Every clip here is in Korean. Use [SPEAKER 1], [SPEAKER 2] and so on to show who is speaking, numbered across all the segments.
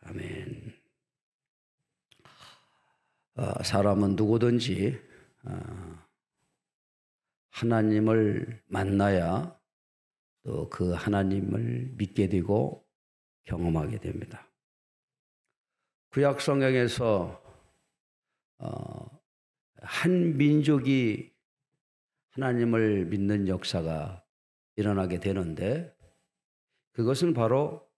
[SPEAKER 1] 아멘. 사람은 누구든지 하나님을 만나야 또 그 하나님을 믿게 되고 경험하게 됩니다. 구약 성경에서 한 민족이 하나님을 믿는 역사가 일어나게 되는데, 그것은 바로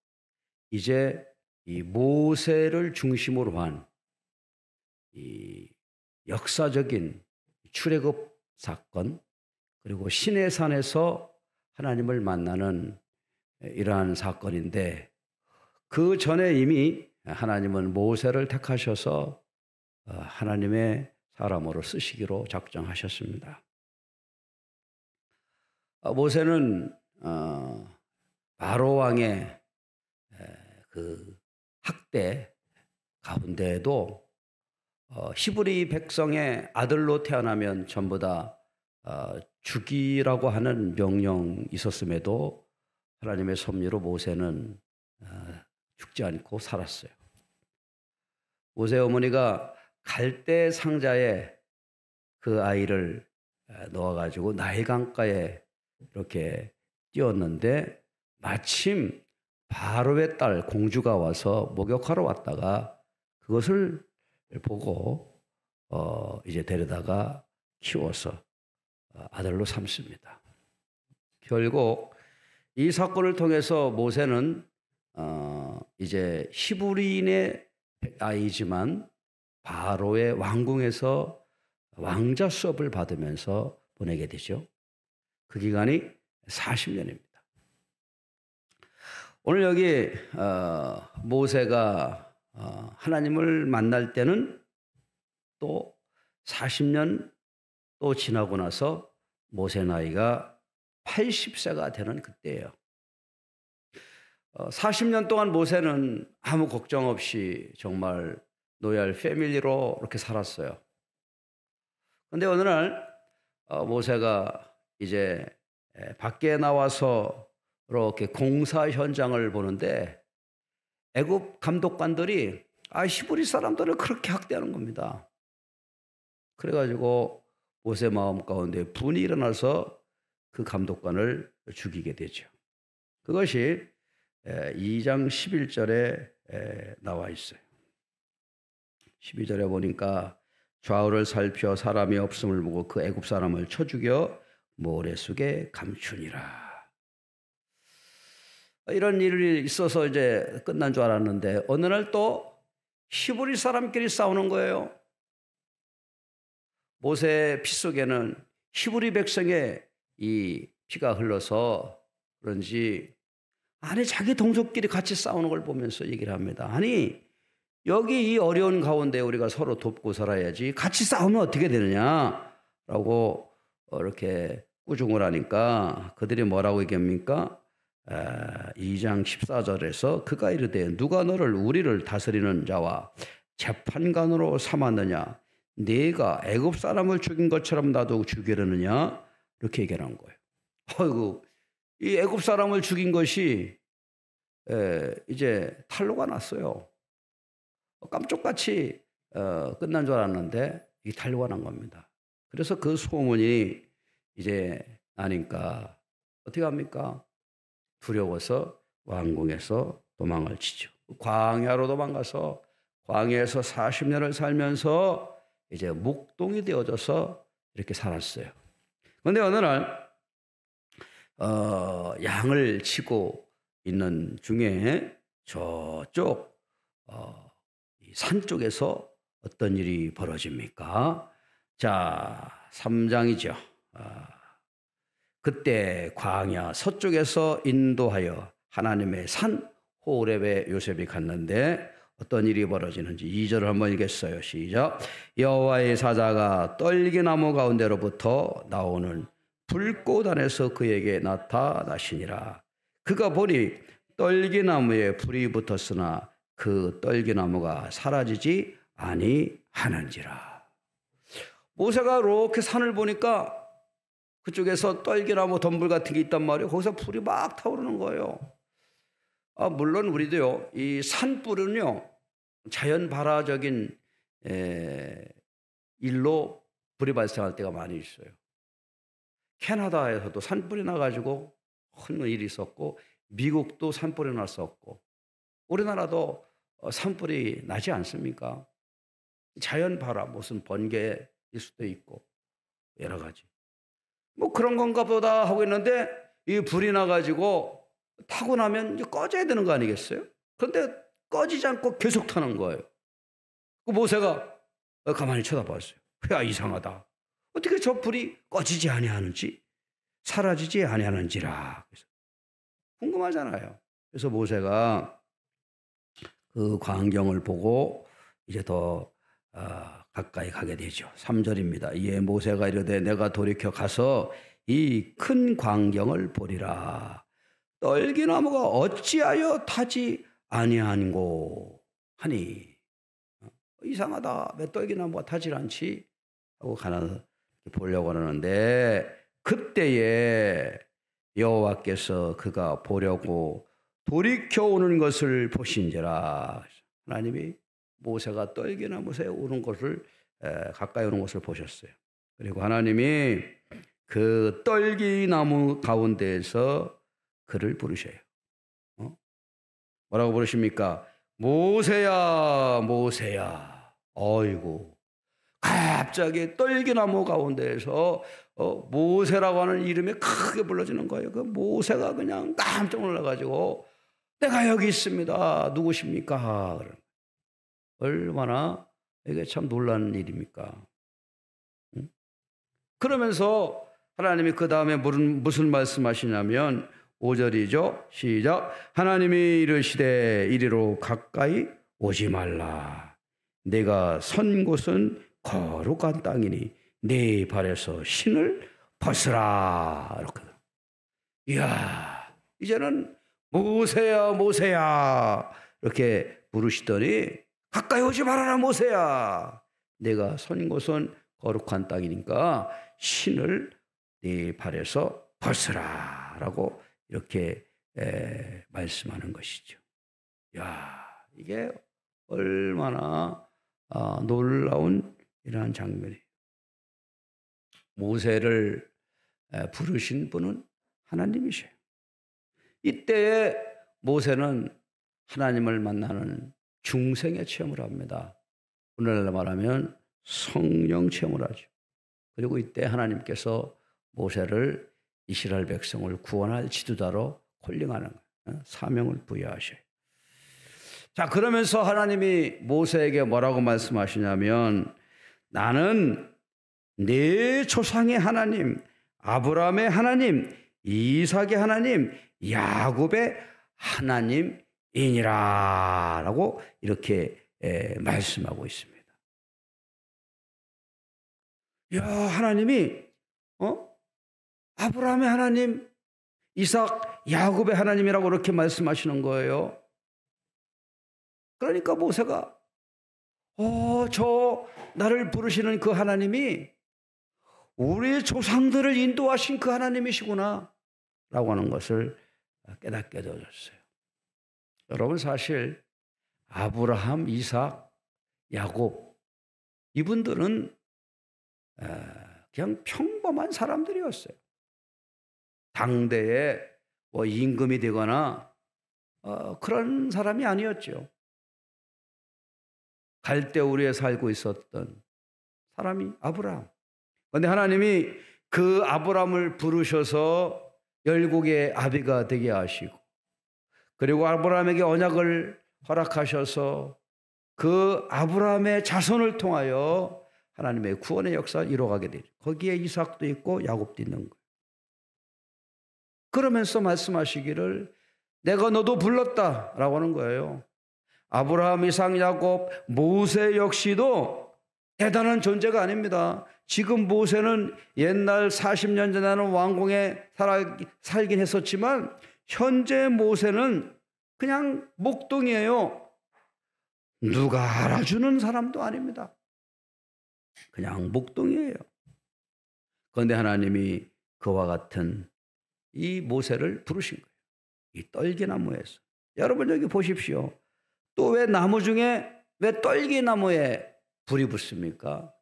[SPEAKER 1] 이제 이 모세를 중심으로 한 이 역사적인 출애굽 사건, 그리고 시내산에서 하나님을 만나는 이러한 사건인데, 그 전에 이미 하나님은 모세를 택하셔서 하나님의 사람으로 쓰시기로 작정하셨습니다. 모세는 바로 왕의 그 학대 가운데에도 히브리 백성의 아들로 태어나면 전부 다 죽이라고 하는 명령이 있었음에도 하나님의 섭리로 모세는 죽지 않고 살았어요. 모세 어머니가 갈대 상자에 그 아이를 넣어가지고 나일강가에 이렇게 띄웠는데, 마침 바로의 딸 공주가 와서 목욕하러 왔다가 그것을 보고 이제 데려다가 키워서 아들로 삼습니다. 결국 이 사건을 통해서 모세는 이제 히브리인의 아이지만 바로의 왕궁에서 왕자 수업을 받으면서 보내게 되죠. 그 기간이 40년입니다. 오늘 여기 모세가 하나님을 만날 때는 또 40년 또 지나고 나서 모세 나이가 80세가 되는 그때예요. 40년 동안 모세는 아무 걱정 없이 정말 로얄 패밀리로 이렇게 살았어요. 그런데 어느 날 모세가 이제 밖에 나와서 이렇게 공사 현장을 보는데, 애굽 감독관들이 히브리 사람들을 그렇게 학대하는 겁니다. 그래가지고 모세 마음 가운데 분이 일어나서 그 감독관을 죽이게 되죠. 그것이 2장 11절에 나와 있어요. 12절에 보니까 좌우를 살펴 사람이 없음을 보고 그 애굽 사람을 쳐 죽여 모래 속에 감추니라. 이런 일이 있어서 이제 끝난 줄 알았는데, 어느 날 또 히브리 사람끼리 싸우는 거예요. 모세 피 속에는 히브리 백성의 이 피가 흘러서 그런지, 자기 동족끼리 같이 싸우는 걸 보면서 얘기를 합니다. 여기 이 어려운 가운데 우리가 서로 돕고 살아야지 같이 싸우면 어떻게 되느냐라고 이렇게 꾸중을 하니까 그들이 뭐라고 얘기합니까? 2장 14절에서 그가 이르되 누가 너를 우리를 다스리는 자와 재판관으로 삼았느냐? 네가 애굽 사람을 죽인 것처럼 나도 죽이려느냐? 이렇게 얘기하는 거예요. 아이고, 이 애굽 사람을 죽인 것이 이제 탄로가 났어요. 깜짝같이 끝난 줄 알았는데 이게 탄로가 난 겁니다. 그래서 그 소문이 이제 나니까 어떻게 합니까? 두려워서 왕궁에서 도망을 치죠. 광야로 도망가서 광야에서 40년을 살면서 이제 목동이 되어져서 이렇게 살았어요. 그런데 어느 날 양을 치고 있는 중에 저쪽 산 쪽에서 어떤 일이 벌어집니까? 자, 3장이죠. 그때 광야 서쪽에서 인도하여 하나님의 산 호렙에 요셉이 갔는데 어떤 일이 벌어지는지 2절을 한번 읽겠어요. 시작. 여호와의 사자가 떨기나무 가운데로부터 나오는 불꽃 안에서 그에게 나타나시니라. 그가 보니 떨기나무에 불이 붙었으나 그 떨기나무가 사라지지 아니하는지라. 모세가 이렇게 산을 보니까 그쪽에서 떨기나무 덤불 같은 게 있단 말이에요. 거기서 불이 막 타오르는 거예요. 물론 우리도요, 이 산불은요, 자연 발화적인 일로 불이 발생할 때가 많이 있어요. 캐나다에서도 산불이 나가지고 큰 일이 있었고, 미국도 산불이 났었고, 우리나라도 산불이 나지 않습니까? 자연 발화, 무슨 번개일 수도 있고, 여러 가지. 뭐 그런 건가 보다 하고 있는데, 이 불이 나가지고 타고 나면 이제 꺼져야 되는 거 아니겠어요? 그런데 꺼지지 않고 계속 타는 거예요. 그 모세가 가만히 쳐다봤어요. 야, 이상하다. 어떻게 저 불이 꺼지지 아니하는지, 사라지지 아니하는지라. 그래서 궁금하잖아요. 그래서 모세가 그 광경을 보고 이제 더 가까이 가게 되죠. 3절입니다. 이에 모세가 이르되 내가 돌이켜 가서 이 큰 광경을 보리라. 떨기나무가 어찌하여 타지 아니하는고 하니. 이상하다. 왜 떨기나무가 타질 않지? 하고 가나 보려고 하는데 그때에 여호와께서 그가 보려고 돌이켜 오는 것을 보신지라. 하나님이 모세가 떨기나무에 오는 것을 가까이 오는 것을 보셨어요. 그리고 하나님이 그 떨기나무 가운데에서 그를 부르셔요. 뭐라고 부르십니까? 모세야, 모세야. 어이구. 갑자기 떨기나무 가운데에서 모세라고 하는 이름이 크게 불러지는 거예요. 그 모세가 그냥 깜짝 놀라가지고 내가 여기 있습니다. 누구십니까? 얼마나 이게 참 놀라는 일입니까? 그러면서 하나님이 그 다음에 무슨 말씀하시냐면 5절이죠. 시작. 하나님이 이르시되 이리로 가까이 오지 말라. 내가 선 곳은 거룩한 땅이니 네 발에서 신을 벗으라. 이렇게. 이야, 이제는 모세야, 모세야 이렇게 부르시더니 가까이 오지 말아라, 모세야. 내가 선 곳은 거룩한 땅이니까 신을 네 발에서 벗으라라고 이렇게 말씀하는 것이죠. 야, 이게 얼마나 놀라운 이러한 장면이에요. 모세를 부르신 분은 하나님이셔요. 이때에 모세는 하나님을 만나는 중생의 체험을 합니다. 오늘날 말하면 성령 체험을 하죠. 그리고 이때 하나님께서 모세를 이스라엘 백성을 구원할 지도자로 콜링하는 거예요. 사명을 부여하셔요. 자, 그러면서 하나님이 모세에게 뭐라고 말씀하시냐면 나는 네 조상의 하나님, 아브라함의 하나님, 이삭의 하나님, 야곱의 하나님이니라 라고 이렇게 말씀하고 있습니다. 야, 하나님이 아브라함의 하나님, 이삭, 야곱의 하나님이라고 이렇게 말씀하시는 거예요. 그러니까 모세가 저 나를 부르시는 그 하나님이 우리 조상들을 인도하신 그 하나님이시구나 라고 하는 것을 깨닫게 되어졌어요. 여러분, 사실 아브라함, 이삭, 야곱 이분들은 그냥 평범한 사람들이었어요. 당대에 뭐 임금이 되거나 그런 사람이 아니었죠. 갈대우리에 살고 있었던 사람이 아브라함. 그런데 하나님이 그 아브라함을 부르셔서 열국의 아비가 되게 하시고, 그리고 아브라함에게 언약을 허락하셔서 그 아브라함의 자손을 통하여 하나님의 구원의 역사를 이루어가게 되죠. 거기에 이삭도 있고 야곱도 있는 거예요. 그러면서 말씀하시기를 내가 너도 불렀다라고 하는 거예요. 아브라함, 이삭, 야곱, 모세 역시도 대단한 존재가 아닙니다. 지금 모세는 옛날 40년 전에는 왕궁에 살긴 했었지만 현재 모세는 그냥 목동이에요. 누가 알아주는 사람도 아닙니다. 그냥 목동이에요. 그런데 하나님이 그와 같은 이 모세를 부르신 거예요. 이 떨기나무에서. 여러분 여기 보십시오. 또 왜 나무 중에 왜 떨기나무에 불이 붙습니까?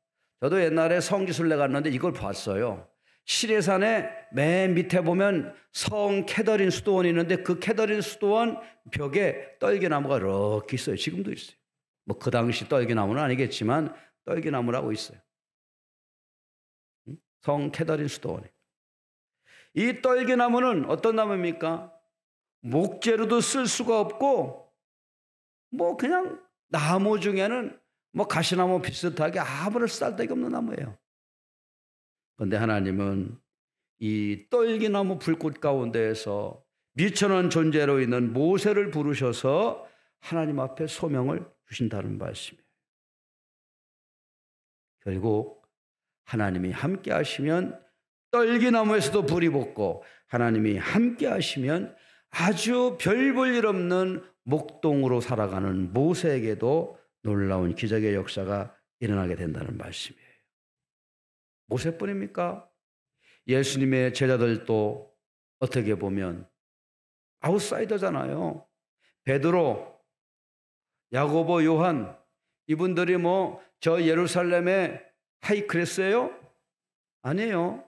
[SPEAKER 1] 저도 옛날에 성지순례 갔는데 이걸 봤어요. 시내산에 맨 밑에 보면 성 캐더린 수도원이 있는데 그 캐더린 수도원 벽에 떨기나무가 이렇게 있어요. 지금도 있어요. 뭐 그 당시 떨기나무는 아니겠지만 떨기나무라고 있어요. 성 캐더린 수도원에. 이 떨기나무는 어떤 나무입니까? 목재로도 쓸 수가 없고 뭐 그냥 나무 중에는 뭐 가시나무 비슷하게 아무런 쓸데기 없는 나무예요. 그런데 하나님은 이 떨기나무 불꽃 가운데에서 미천한 존재로 있는 모세를 부르셔서 하나님 앞에 소명을 주신다는 말씀이에요. 결국 하나님이 함께 하시면 떨기나무에서도 불이 붙고 하나님이 함께 하시면 아주 별 볼 일 없는 목동으로 살아가는 모세에게도 놀라운 기적의 역사가 일어나게 된다는 말씀이에요. 모세뿐입니까? 예수님의 제자들도 어떻게 보면 아웃사이더잖아요. 베드로, 야고보, 요한 이분들이 뭐 저 예루살렘의 하이클래스예요? 아니에요.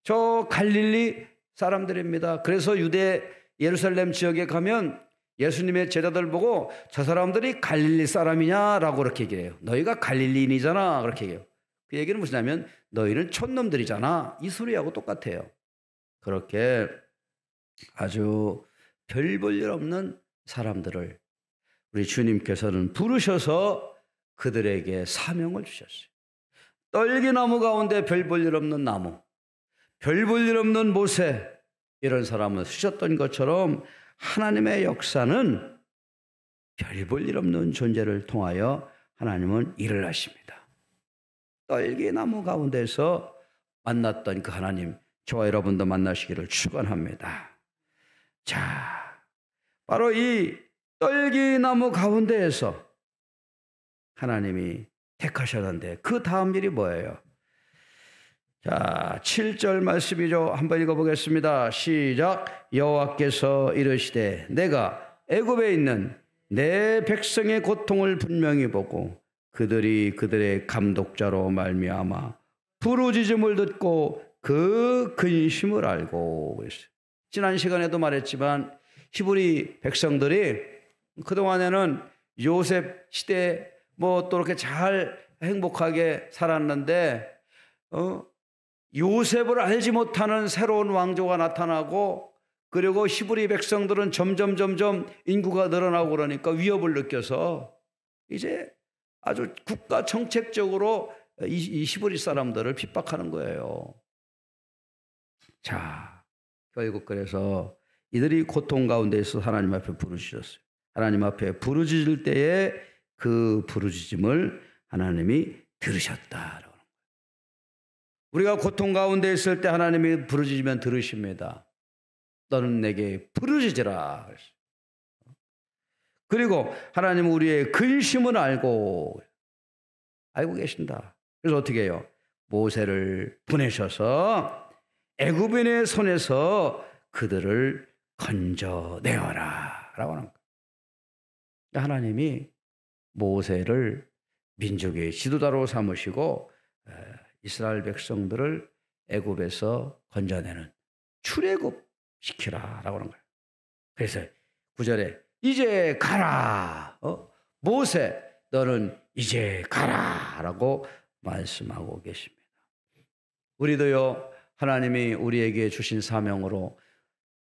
[SPEAKER 1] 저 갈릴리 사람들입니다. 그래서 유대 예루살렘 지역에 가면 예수님의 제자들 보고 저 사람들이 갈릴리 사람이냐라고 그렇게 얘기해요. 너희가 갈릴리인이잖아 그렇게 얘기해요. 그 얘기는 무엇이냐면 너희는 촌놈들이잖아 이 소리하고 똑같아요. 그렇게 아주 별 볼 일 없는 사람들을 우리 주님께서는 부르셔서 그들에게 사명을 주셨어요. 떨기나무 가운데 별 볼 일 없는 나무, 별 볼 일 없는 모세 이런 사람을 쓰셨던 것처럼 하나님의 역사는 별 볼 일 없는 존재를 통하여 하나님은 일을 하십니다. 떨기나무 가운데서 만났던 그 하나님, 저와 여러분도 만나시기를 축원합니다. 자, 바로 이 떨기나무 가운데에서 하나님이 택하셨는데 그 다음 일이 뭐예요? 자, 7절 말씀이죠. 한번 읽어보겠습니다. 시작. 여호와께서 이르시되 내가 애굽에 있는 내 백성의 고통을 분명히 보고 그들이 그들의 감독자로 말미암아 부르짖음을 듣고 그 근심을 알고 그랬어요. 지난 시간에도 말했지만 히브리 백성들이 그동안에는 요셉 시대에 뭐 또 이렇게 잘 행복하게 살았는데 요셉을 알지 못하는 새로운 왕조가 나타나고 그리고 히브리 백성들은 점점 인구가 늘어나고 그러니까 위협을 느껴서 이제 아주 국가 정책적으로 이 히브리 사람들을 핍박하는 거예요. 자, 결국 그래서 이들이 고통 가운데서 하나님 앞에 부르짖었어요. 하나님 앞에 부르짖을 때에 그 부르짖음을 하나님이 들으셨다. 우리가 고통 가운데 있을 때 하나님이 부르짖으면 들으십니다. 너는 내게 부르짖으라. 그리고 하나님은 우리의 근심을 알고 계신다. 그래서 어떻게 해요? 모세를 보내셔서 애굽인의 손에서 그들을 건져내어라 라고 하는 거예요. 하나님이 모세를 민족의 지도자로 삼으시고 이스라엘 백성들을 애굽에서 건져내는 출애굽 시키라라고 하는 거예요. 그래서 9절에 이제 가라. 모세 너는 이제 가라라고 말씀하고 계십니다. 우리도요 하나님이 우리에게 주신 사명으로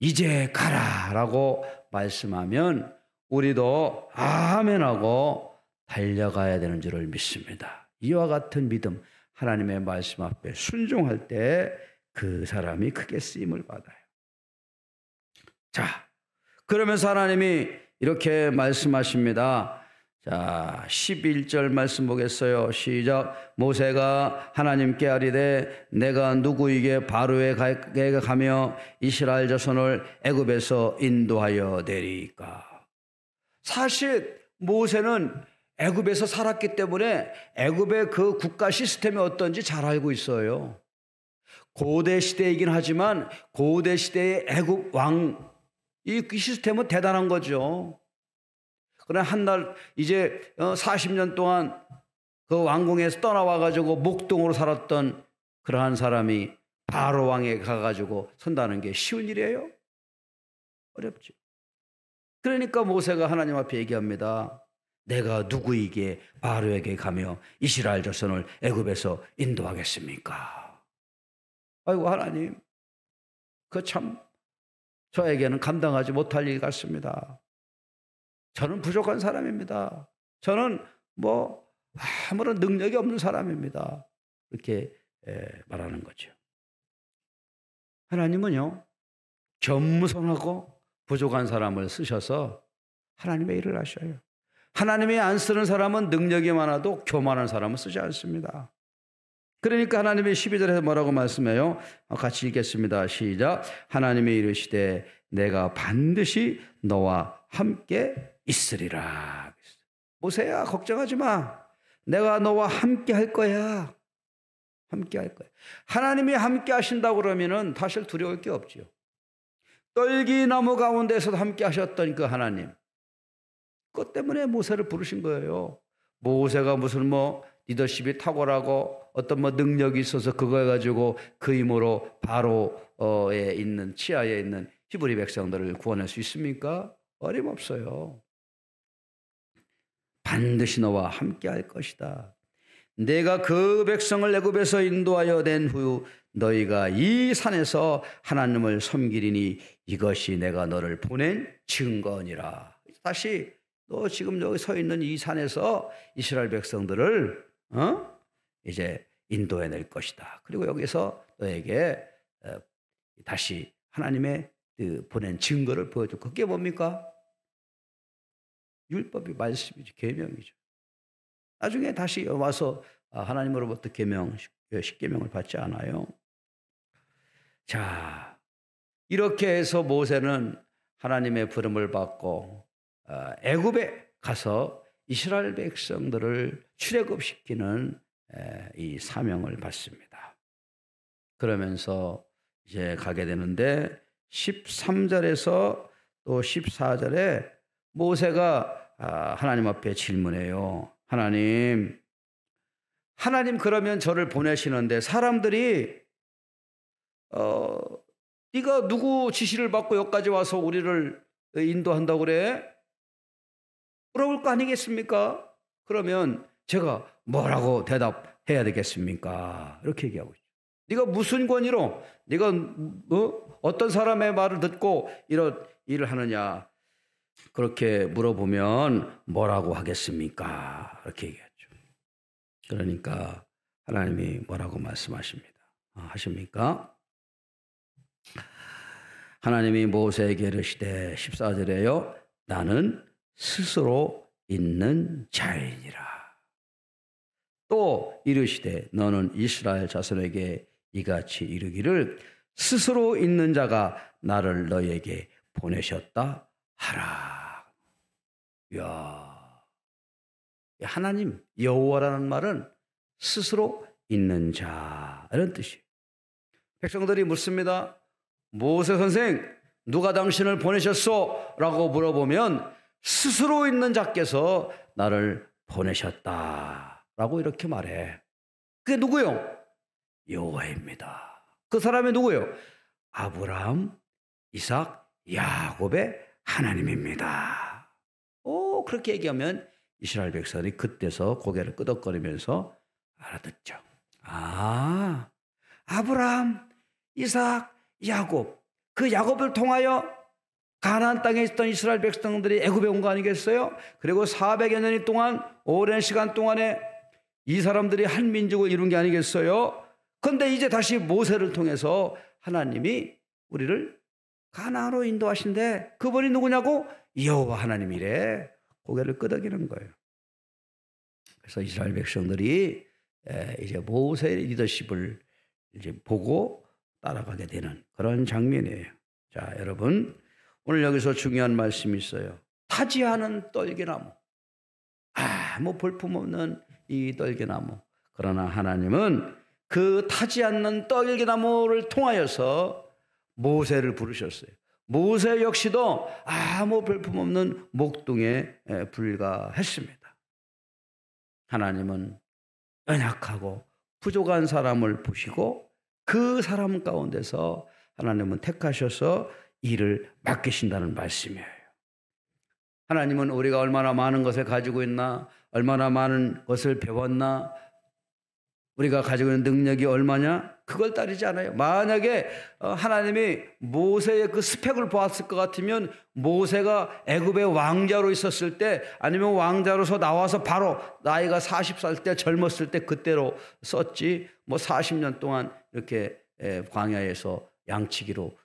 [SPEAKER 1] 이제 가라라고 말씀하면 우리도 아멘하고 달려가야 되는 줄을 믿습니다. 이와 같은 믿음 하나님의 말씀 앞에 순종할 때 그 사람이 크게 쓰임을 받아요. 자, 그러면서 하나님이 이렇게 말씀하십니다. 자, 11절 말씀 보겠어요. 시작. 모세가 하나님께 아뢰되 내가 누구에게 바로에게 가며 이스라엘 자손을 애굽에서 인도하여 내리까. 사실 모세는 애굽에서 살았기 때문에 애굽의 그 국가 시스템이 어떤지 잘 알고 있어요. 고대 시대이긴 하지만 고대 시대의 애굽 왕 이 시스템은 대단한 거죠. 그러나 한날 이제 40년 동안 그 왕궁에서 떠나와가지고 목동으로 살았던 그러한 사람이 바로 왕에 가가지고 선다는 게 쉬운 일이에요? 어렵죠. 그러니까 모세가 하나님 앞에 얘기합니다. 내가 누구에게 바로에게 가며 이스라엘 자손을 애굽에서 인도하겠습니까? 아이고 하나님, 그 참 저에게는 감당하지 못할 일 같습니다. 저는 부족한 사람입니다. 저는 뭐 아무런 능력이 없는 사람입니다. 이렇게 말하는 거죠. 하나님은요, 겸손하고 부족한 사람을 쓰셔서 하나님의 일을 하셔요. 하나님이 안 쓰는 사람은 능력이 많아도 교만한 사람은 쓰지 않습니다. 그러니까 하나님이 12절에서 뭐라고 말씀해요? 같이 읽겠습니다. 시작. 하나님이 이르시되 내가 반드시 너와 함께 있으리라. 모세야, 걱정하지 마. 내가 너와 함께 할 거야. 함께 할 거야. 하나님이 함께 하신다고 그러면은 사실 두려울 게 없지요. 떨기나무 가운데서도 함께 하셨던 그 하나님, 그것 때문에 모세를 부르신 거예요. 모세가 무슨 리더십이 탁월하고 어떤 능력이 있어서 그거 해가지고 그 힘으로 바로에 있는 치하에 있는 히브리 백성들을 구원할 수 있습니까? 어림없어요. 반드시 너와 함께 할 것이다. 내가 그 백성을 애굽에서 인도하여 낸 후 너희가 이 산에서 하나님을 섬기리니 이것이 내가 너를 보낸 증거니라. 다시 너 지금 여기 서 있는 이 산에서 이스라엘 백성들을 이제 인도해낼 것이다. 그리고 여기서 너에게 다시 하나님의 그 보낸 증거를 보여줘. 그게 뭡니까? 율법이 말씀이죠. 계명이죠. 나중에 다시 와서 하나님으로부터 계명, 십계명을 받지 않아요. 자, 이렇게 해서 모세는 하나님의 부름을 받고 애굽에 가서 이스라엘 백성들을 출애굽시키는 이 사명을 받습니다. 그러면서 이제 가게 되는데 13절에서 또 14절에 모세가 하나님 앞에 질문해요. 하나님 그러면 저를 보내시는데 사람들이 네가 누구 지시를 받고 여기까지 와서 우리를 인도한다고 그래? 물어볼 거 아니겠습니까? 그러면 제가 뭐라고 대답해야 되겠습니까? 이렇게 얘기하고 있죠. 네가 무슨 권위로 네가 어떤 사람의 말을 듣고 이런 일을 하느냐, 그렇게 물어보면 뭐라고 하겠습니까? 이렇게 얘기하죠. 그러니까 하나님이 뭐라고 말씀하십니다. 하십니까? 하나님이 모세에게 이르시되 14절에요. 나는 스스로 있는 자이니라. 또 이르시되 너는 이스라엘 자손에게 이같이 이르기를 스스로 있는 자가 나를 너희에게 보내셨다 하라. 이야, 하나님 여호와라는 말은 스스로 있는 자 이런 뜻이에요. 백성들이 묻습니다. 모세 선생, 누가 당신을 보내셨소? 라고 물어보면 스스로 있는 자께서 나를 보내셨다 라고 이렇게 말해. 그게 누구요? 여호와입니다. 그 사람이 누구요? 아브라함, 이삭, 야곱의 하나님입니다. 그렇게 얘기하면 이스라엘 백성이 그때서 고개를 끄덕거리면서 알아듣죠. 아브라함, 이삭, 야곱, 그 야곱을 통하여 가나안 땅에 있던 이스라엘 백성들이 애굽에 온 거 아니겠어요? 그리고 400여 년 동안, 오랜 시간 동안에 이 사람들이 한 민족을 이룬 게 아니겠어요? 그런데 이제 다시 모세를 통해서 하나님이 우리를 가나안으로 인도하신데 그분이 누구냐고? 여호와 하나님이래. 고개를 끄덕이는 거예요. 그래서 이스라엘 백성들이 이제 모세의 리더십을 이제 보고 따라가게 되는 그런 장면이에요. 자, 여러분, 오늘 여기서 중요한 말씀이 있어요. 타지 않은 떨기나무. 뭐 볼품없는 이 떨기나무. 그러나 하나님은 그 타지 않는 떨기나무를 통하여서 모세를 부르셨어요. 모세 역시도 아무 볼품없는 목동에 불과했습니다. 하나님은 연약하고 부족한 사람을 보시고 그 사람 가운데서 하나님은 택하셔서 일을 맡기신다는 말씀이에요. 하나님은 우리가 얼마나 많은 것을 가지고 있나, 얼마나 많은 것을 배웠나, 우리가 가지고 있는 능력이 얼마냐, 그걸 따르지 않아요. 만약에 하나님이 모세의 그 스펙을 보았을 것 같으면 모세가 애굽의 왕자로 있었을 때, 아니면 왕자로서 나와서 바로 나이가 40살 때 젊었을 때 그때로 썼지, 뭐 40년 동안 이렇게 광야에서 양치기로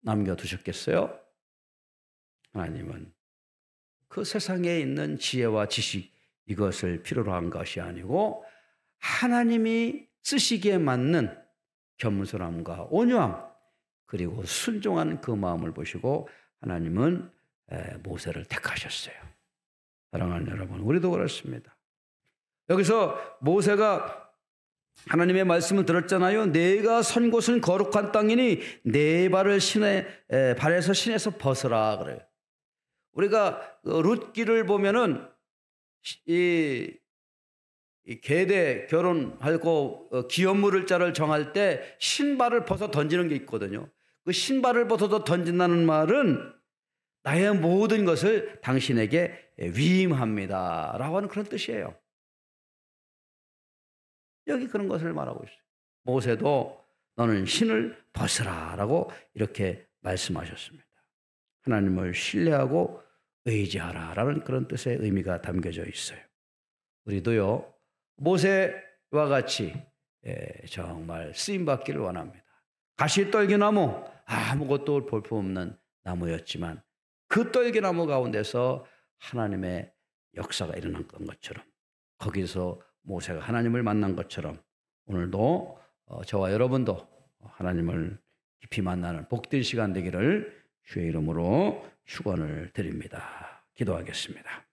[SPEAKER 1] 남겨두셨겠어요? 하나님은 그 세상에 있는 지혜와 지식, 이것을 필요로 한 것이 아니고 하나님이 쓰시기에 맞는 겸손함과 온유함, 그리고 순종하는 그 마음을 보시고 하나님은 모세를 택하셨어요. 사랑하는 여러분, 우리도 그렇습니다. 여기서 모세가 하나님의 말씀을 들었잖아요. 내가 선 곳은 거룩한 땅이니 내 발을 발에서 신에서 벗으라 그래요. 우리가 룻기를 보면은 이 계대 결혼하고 기업물을 자를 정할 때 신발을 벗어 던지는 게 있거든요. 그 신발을 벗어서 던진다는 말은 나의 모든 것을 당신에게 위임합니다 라고 하는 그런 뜻이에요. 여기 그런 것을 말하고 있어요. 모세도 너는 신을 벗으라 라고 이렇게 말씀하셨습니다. 하나님을 신뢰하고 의지하라 라는 그런 뜻의 의미가 담겨져 있어요. 우리도요, 모세와 같이 정말 쓰임받기를 원합니다. 가시떨기나무, 아무것도 볼품없는 나무였지만 그 떨기나무 가운데서 하나님의 역사가 일어난 것처럼, 거기서 모세가 하나님을 만난 것처럼 오늘도 저와 여러분도 하나님을 깊이 만나는 복된 시간 되기를 주의 이름으로 축원을 드립니다. 기도하겠습니다.